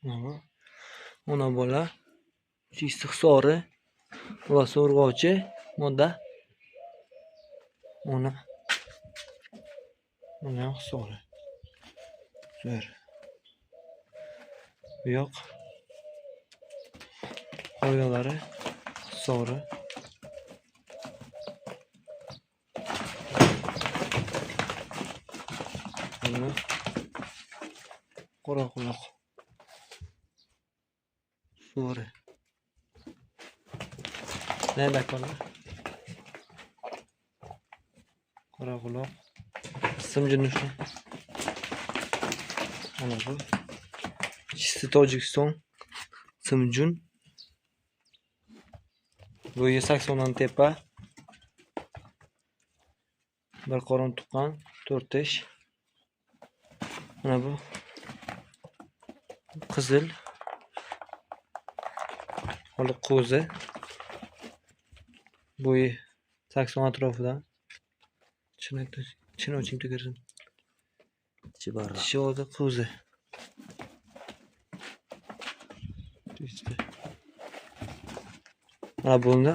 Mana ona bola istiqsori va so'rg'ovchi modda. Mana hisobi. Zo'r. Bu yoq qolganlari hisobi. Mana qora quloq. Zo'r. Nerede kalır? Qora quloq. Simjini shu. Mana bu. Chisi Tojikiston. Simjun. Bo'yi 80 tepa. Bir qorin tuqqan, 4 tish. Mana bu qizil. Holi qo'zi. Bo'yi 80 atrofida. Chini oching to'kirsin. Chivarra qo'zi. Mana bunda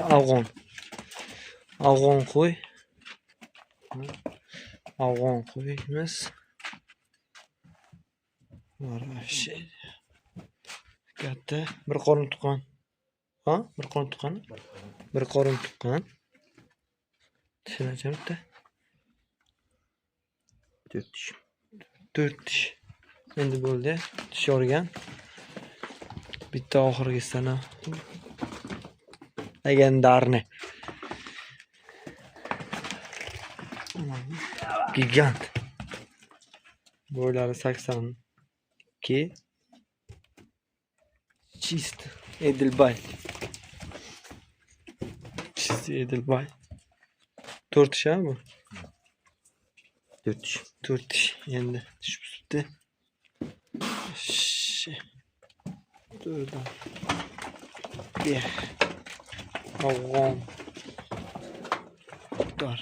afg'on qo'y. Afg'on qo'yimiz. Mana shu katta bir qorin tuqqan. Ha? Bir qorin tuqqan. Bir qorin tuqqan. Tushunarli. 4 tish. 4 tish. Endi bo'ldi. Tish yorgan. Bitta oxirgisini legendarni. Gigant. Bo'ylari 82. Chist Edilbay. Chist Edilbay. 4 tish bu. 4 tish. 4 tish. Endi tish bitdi. Durdan. Afg'on. Dur.